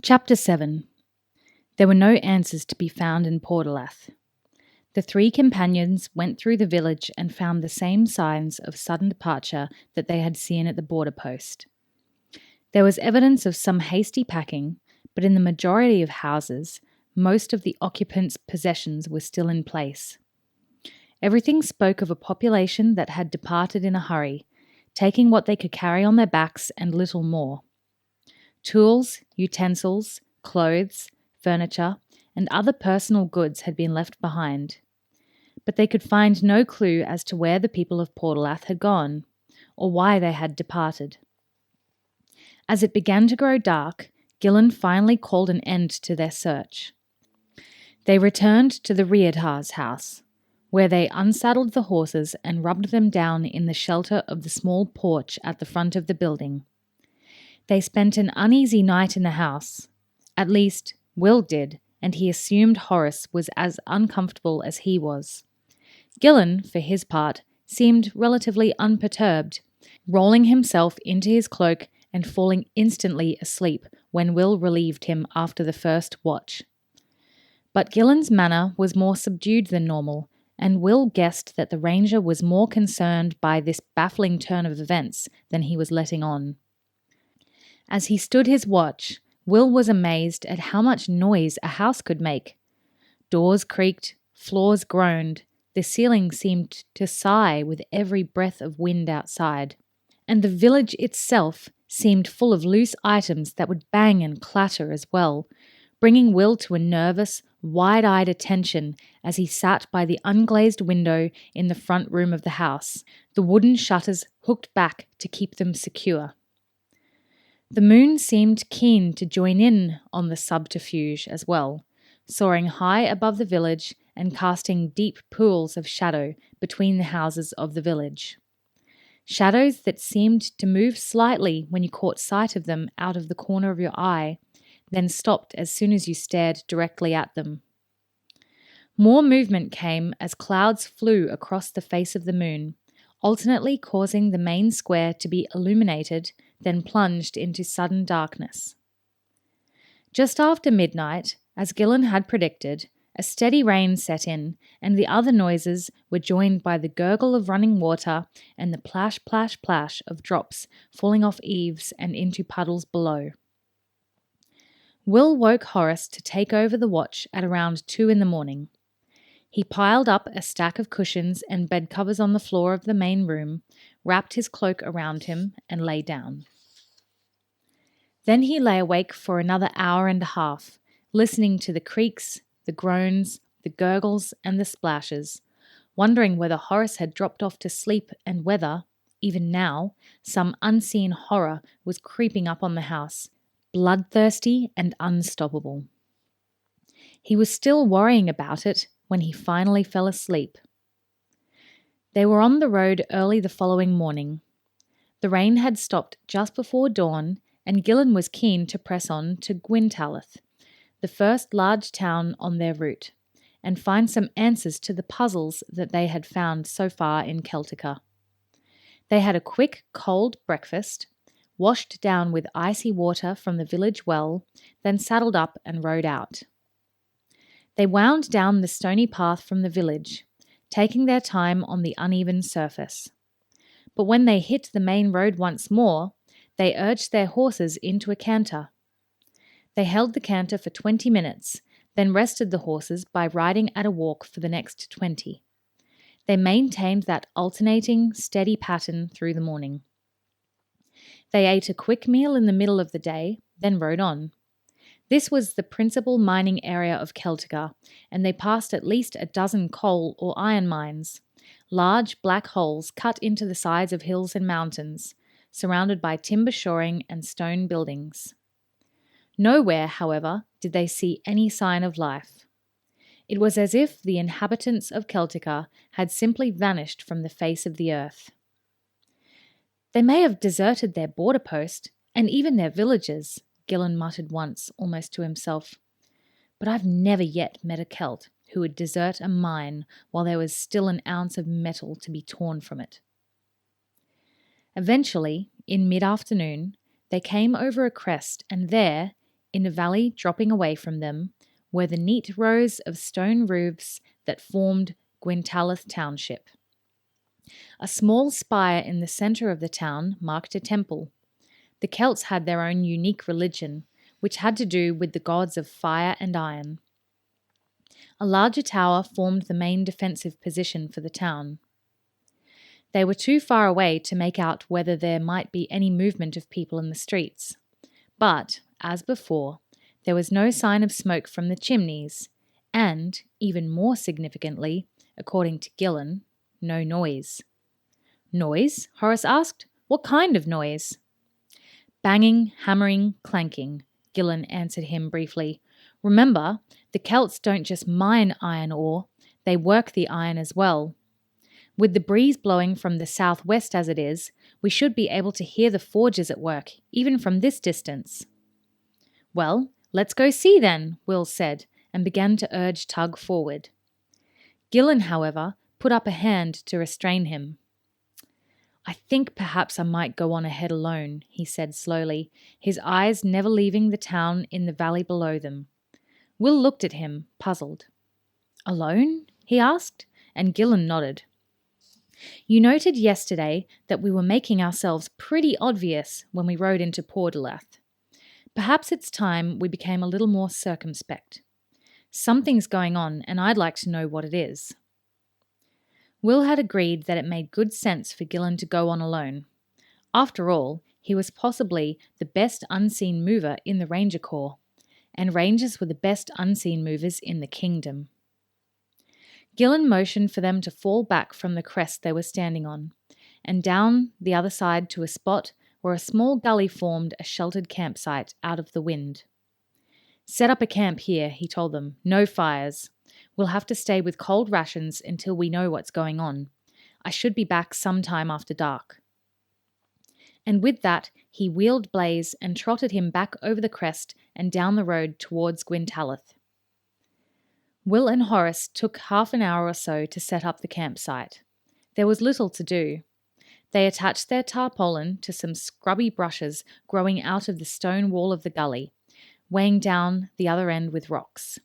Chapter 7. There were no answers to be found in Portelath. The three companions went through the village and found the same signs of sudden departure that they had seen at the border post. There was evidence of some hasty packing, but in the majority of houses, most of the occupants' possessions were still in place. Everything spoke of a population that had departed in a hurry, taking what they could carry on their backs and little more. Tools, utensils, clothes, furniture, and other personal goods had been left behind. But they could find no clue as to where the people of Portelath had gone, or why they had departed. As it began to grow dark, Gillen finally called an end to their search. They returned to the Riadhar's house, where they unsaddled the horses and rubbed them down in the shelter of the small porch at the front of the building. They spent an uneasy night in the house. At least, Will did, and he assumed Horace was as uncomfortable as he was. Gillen, for his part, seemed relatively unperturbed, rolling himself into his cloak and falling instantly asleep when Will relieved him after the first watch. But Gillen's manner was more subdued than normal, and Will guessed that the ranger was more concerned by this baffling turn of events than he was letting on. As he stood his watch, Will was amazed at how much noise a house could make. Doors creaked, floors groaned, the ceiling seemed to sigh with every breath of wind outside, and the village itself seemed full of loose items that would bang and clatter as well, bringing Will to a nervous, wide-eyed attention as he sat by the unglazed window in the front room of the house, the wooden shutters hooked back to keep them secure. The moon seemed keen to join in on the subterfuge as well, soaring high above the village and casting deep pools of shadow between the houses of the village. Shadows that seemed to move slightly when you caught sight of them out of the corner of your eye, then stopped as soon as you stared directly at them. More movement came as clouds flew across the face of the moon, alternately causing the main square to be illuminated, then plunged into sudden darkness. Just after midnight, as Gillen had predicted, a steady rain set in, and the other noises were joined by the gurgle of running water and the plash, plash, plash of drops falling off eaves and into puddles below. Will woke Horace to take over the watch at around 2 a.m. He piled up a stack of cushions and bed covers on the floor of the main room, wrapped his cloak around him, and lay down. Then he lay awake for another hour and a half, listening to the creaks, the groans, the gurgles, and the splashes, wondering whether Horace had dropped off to sleep and whether, even now, some unseen horror was creeping up on the house, bloodthirsty and unstoppable. He was still worrying about it when he finally fell asleep. They were on the road early the following morning. The rain had stopped just before dawn, and Gillen was keen to press on to Gwynn Telleth, the first large town on their route, and find some answers to the puzzles that they had found so far in Celtica. They had a quick, cold breakfast, washed down with icy water from the village well, then saddled up and rode out. They wound down the stony path from the village, taking their time on the uneven surface. But when they hit the main road once more, they urged their horses into a canter. They held the canter for 20 minutes, then rested the horses by riding at a walk for the next 20. They maintained that alternating, steady pattern through the morning. They ate a quick meal in the middle of the day, then rode on. This was the principal mining area of Celtica, and they passed at least a dozen coal or iron mines, large black holes cut into the sides of hills and mountains, surrounded by timber shoring and stone buildings. Nowhere, however, did they see any sign of life. It was as if the inhabitants of Celtica had simply vanished from the face of the earth. They may have deserted their border post, and even their villages, Gillen muttered once, almost to himself. But I've never yet met a Celt who would desert a mine while there was still an ounce of metal to be torn from it. Eventually, in mid-afternoon, they came over a crest, and there, In the valley dropping away from them were the neat rows of stone roofs that formed Gwynn Telleth Township. A small spire in the centre of the town marked a temple. The Celts had their own unique religion, which had to do with the gods of fire and iron. A larger tower formed the main defensive position for the town. They were too far away to make out whether there might be any movement of people in the streets. But, as before, there was no sign of smoke from the chimneys, and, even more significantly, according to Gillen, no noise. Noise? Horace asked. What kind of noise? Banging, hammering, clanking, Gillen answered him briefly. Remember, the Celts don't just mine iron ore, they work the iron as well. With the breeze blowing from the southwest as it is, we should be able to hear the forges at work, even from this distance. Well, let's go see then, Will said, and began to urge Tug forward. Gillen, however, put up a hand to restrain him. I think perhaps I might go on ahead alone, he said slowly, his eyes never leaving the town in the valley below them. Will looked at him, puzzled. Alone? He asked, and Gillen nodded. You noted yesterday that we were making ourselves pretty obvious when we rode into Portelath. Perhaps it's time we became a little more circumspect. Something's going on, and I'd like to know what it is. Will had agreed that it made good sense for Gillen to go on alone. After all, he was possibly the best unseen mover in the Ranger Corps, and Rangers were the best unseen movers in the kingdom. Gillen motioned for them to fall back from the crest they were standing on, and down the other side to a spot where a small gully formed a sheltered campsite out of the wind. Set up a camp here, he told them. No fires. We'll have to stay with cold rations until we know what's going on. I should be back sometime after dark. And with that, he wheeled Blaze and trotted him back over the crest and down the road towards Gwynn Telleth. Will and Horace took half an hour or so to set up the campsite. There was little to do. They attached their tarpaulin to some scrubby brushes growing out of the stone wall of the gully, weighing down the other end with rocks.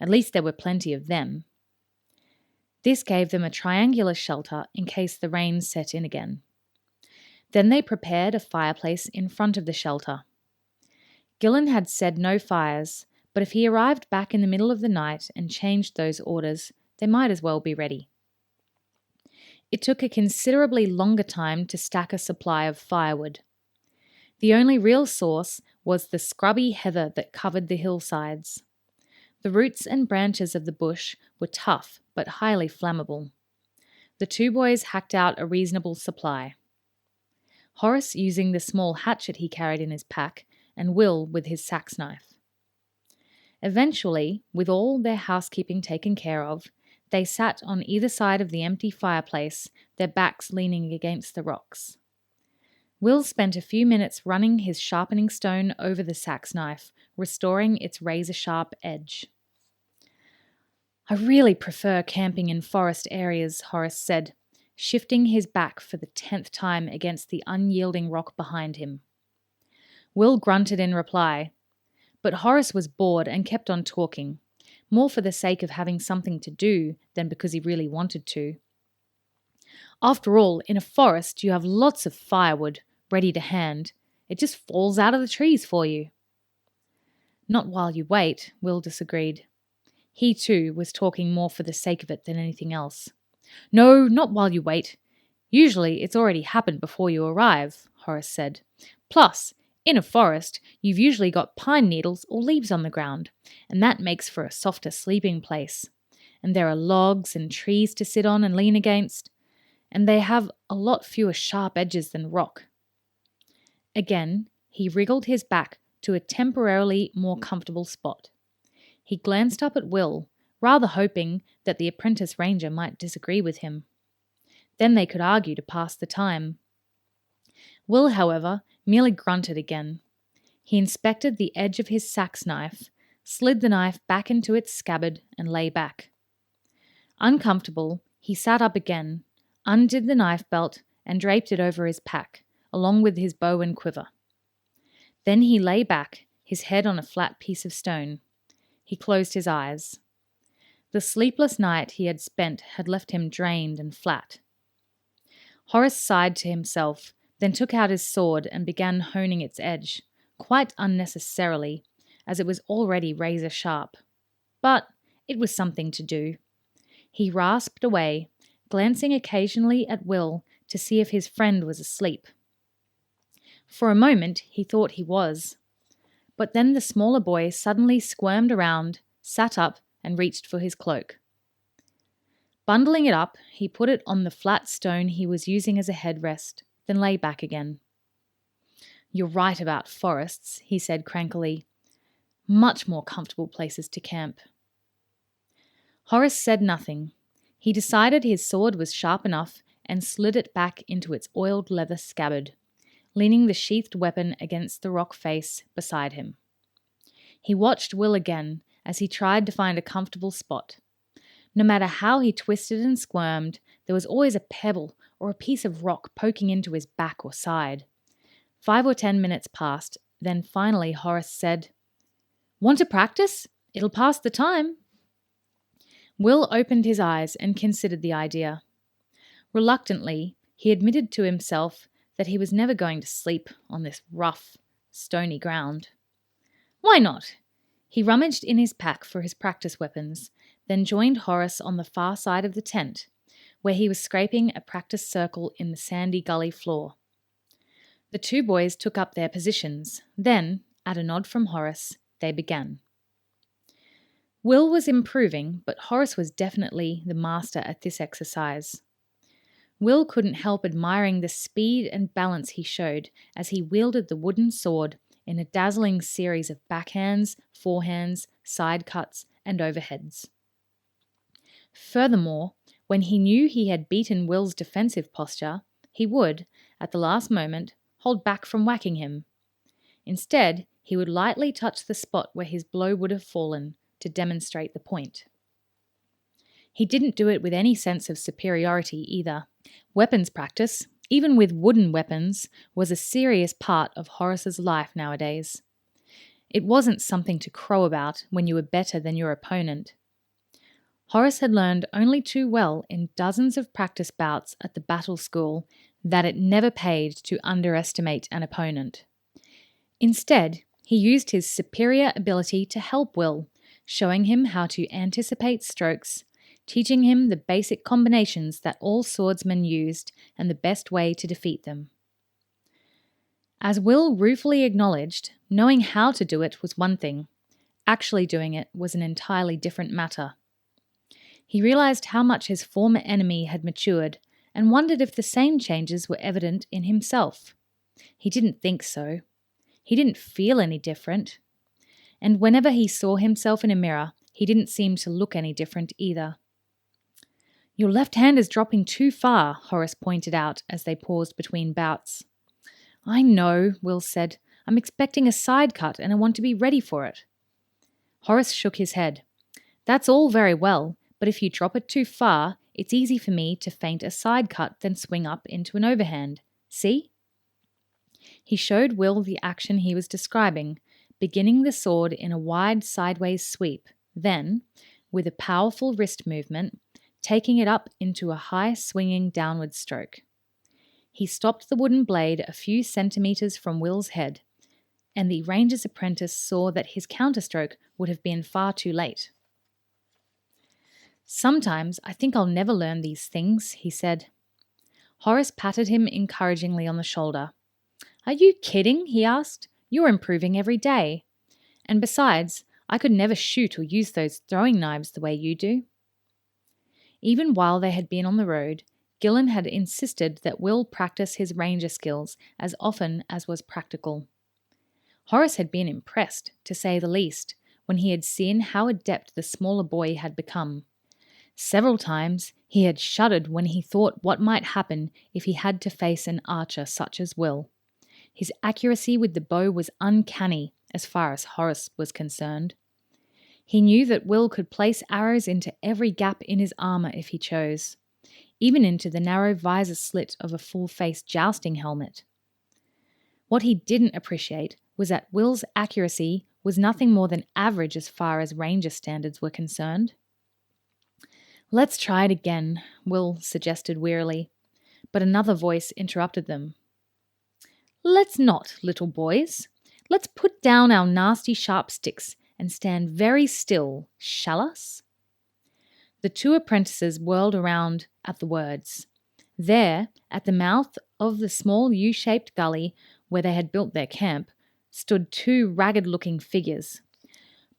At least there were plenty of them. This gave them a triangular shelter in case the rain set in again. Then they prepared a fireplace in front of the shelter. Gillen had said no fires, but if he arrived back in the middle of the night and changed those orders, they might as well be ready. It took a considerably longer time to stack a supply of firewood. The only real source was the scrubby heather that covered the hillsides. The roots and branches of the bush were tough but highly flammable. The two boys hacked out a reasonable supply. Horace using the small hatchet he carried in his pack, and Will with his sax knife. Eventually, with all their housekeeping taken care of, they sat on either side of the empty fireplace, their backs leaning against the rocks. Will spent a few minutes running his sharpening stone over the sax knife, restoring its razor-sharp edge. I really prefer camping in forest areas, Horace said, shifting his back for the 10th time against the unyielding rock behind him. Will grunted in reply, but Horace was bored and kept on talking, more for the sake of having something to do than because he really wanted to. After all, in a forest you have lots of firewood ready to hand. It just falls out of the trees for you. Not while you wait, Will disagreed. He, too, was talking more for the sake of it than anything else. No, not while you wait. Usually it's already happened before you arrive, Horace said. Plus, in a forest, you've usually got pine needles or leaves on the ground, and that makes for a softer sleeping place. And there are logs and trees to sit on and lean against, and they have a lot fewer sharp edges than rock. Again, he wriggled his back to a temporarily more comfortable spot. He glanced up at Will, rather hoping that the apprentice ranger might disagree with him. Then they could argue to pass the time. Will, however, merely grunted again. He inspected the edge of his sax knife, slid the knife back into its scabbard, and lay back. Uncomfortable, he sat up again, undid the knife belt, and draped it over his pack, along with his bow and quiver. Then he lay back, his head on a flat piece of stone. He closed his eyes. The sleepless night he had spent had left him drained and flat. Horace sighed to himself, then took out his sword and began honing its edge, quite unnecessarily, as it was already razor-sharp. But it was something to do. He rasped away, glancing occasionally at Will to see if his friend was asleep. For a moment he thought he was. But then the smaller boy suddenly squirmed around, sat up, and reached for his cloak. Bundling it up, he put it on the flat stone he was using as a headrest, then lay back again. "You're right about forests," he said crankily. "Much more comfortable places to camp." Horace said nothing. He decided his sword was sharp enough and slid it back into its oiled leather scabbard, leaning the sheathed weapon against the rock face beside him. He watched Will again as he tried to find a comfortable spot. No matter how he twisted and squirmed, there was always a pebble or a piece of rock poking into his back or side. 5 or 10 minutes passed, then finally Horace said, "Want to practice? It'll pass the time." Will opened his eyes and considered the idea. Reluctantly, he admitted to himself that he was never going to sleep on this rough, stony ground. Why not? He rummaged in his pack for his practice weapons, then joined Horace on the far side of the tent, where he was scraping a practice circle in the sandy gully floor. The two boys took up their positions. Then, at a nod from Horace, they began. Will was improving, but Horace was definitely the master at this exercise. Will couldn't help admiring the speed and balance he showed as he wielded the wooden sword in a dazzling series of backhands, forehands, side cuts, and overheads. Furthermore, when he knew he had beaten Will's defensive posture, he would, at the last moment, hold back from whacking him. Instead, he would lightly touch the spot where his blow would have fallen to demonstrate the point. He didn't do it with any sense of superiority either. Weapons practice, even with wooden weapons, was a serious part of Horace's life nowadays. It wasn't something to crow about when you were better than your opponent. Horace had learned only too well in dozens of practice bouts at the battle school that it never paid to underestimate an opponent. Instead, he used his superior ability to help Will, showing him how to anticipate strokes, teaching him the basic combinations that all swordsmen used and the best way to defeat them. As Will ruefully acknowledged, knowing how to do it was one thing. Actually doing it was an entirely different matter. He realized how much his former enemy had matured and wondered if the same changes were evident in himself. He didn't think so. He didn't feel any different. And whenever he saw himself in a mirror, he didn't seem to look any different either. "Your left hand is dropping too far," Horace pointed out as they paused between bouts. "I know," Will said. "I'm expecting a side cut and I want to be ready for it." Horace shook his head. "That's all very well, but if you drop it too far, it's easy for me to feint a side cut then swing up into an overhand. See?" He showed Will the action he was describing, beginning the sword in a wide sideways sweep, then, with a powerful wrist movement, taking it up into a high swinging downward stroke. He stopped the wooden blade a few centimeters from Will's head, and the ranger's apprentice saw that his counterstroke would have been far too late. "Sometimes I think I'll never learn these things," he said. Horace patted him encouragingly on the shoulder. "Are you kidding?" he asked. "You're improving every day. And besides, I could never shoot or use those throwing knives the way you do." Even while they had been on the road, Gillen had insisted that Will practice his ranger skills as often as was practical. Horace had been impressed, to say the least, when he had seen how adept the smaller boy had become. Several times he had shuddered when he thought what might happen if he had to face an archer such as Will. His accuracy with the bow was uncanny, as far as Horace was concerned. He knew that Will could place arrows into every gap in his armor if he chose, even into the narrow visor slit of a full-face jousting helmet. What he didn't appreciate was that Will's accuracy was nothing more than average as far as ranger standards were concerned. "Let's try it again," Will suggested wearily, but another voice interrupted them. "Let's not, little boys. Let's put down our nasty sharp sticks and stand very still, shall us?" The two apprentices whirled around at the words. There, at the mouth of the small U-shaped gully where they had built their camp, stood two ragged-looking figures.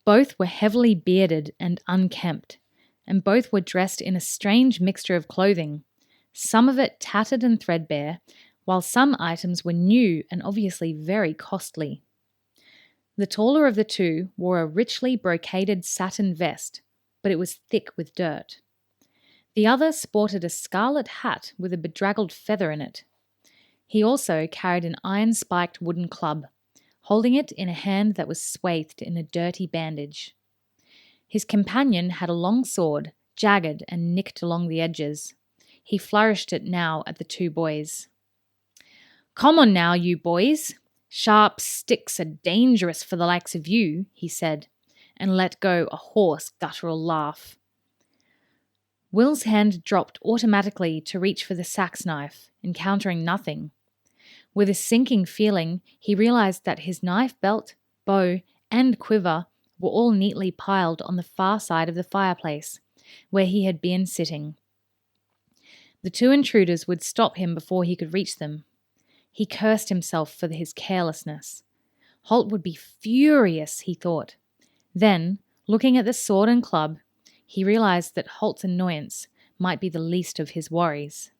Both were heavily bearded and unkempt, and both were dressed in a strange mixture of clothing, some of it tattered and threadbare, while some items were new and obviously very costly. The taller of the two wore a richly brocaded satin vest, but it was thick with dirt. The other sported a scarlet hat with a bedraggled feather in it. He also carried an iron-spiked wooden club, holding it in a hand that was swathed in a dirty bandage. His companion had a long sword, jagged and nicked along the edges. He flourished it now at the two boys. "Come on now, you boys. Sharp sticks are dangerous for the likes of you," he said, and let go a hoarse, guttural laugh. Will's hand dropped automatically to reach for the sax knife, encountering nothing. With a sinking feeling, he realized that his knife belt, bow, and quiver were all neatly piled on the far side of the fireplace, where he had been sitting. The two intruders would stop him before he could reach them. He cursed himself for his carelessness. Holt would be furious, he thought. Then, looking at the sword and club, he realized that Holt's annoyance might be the least of his worries.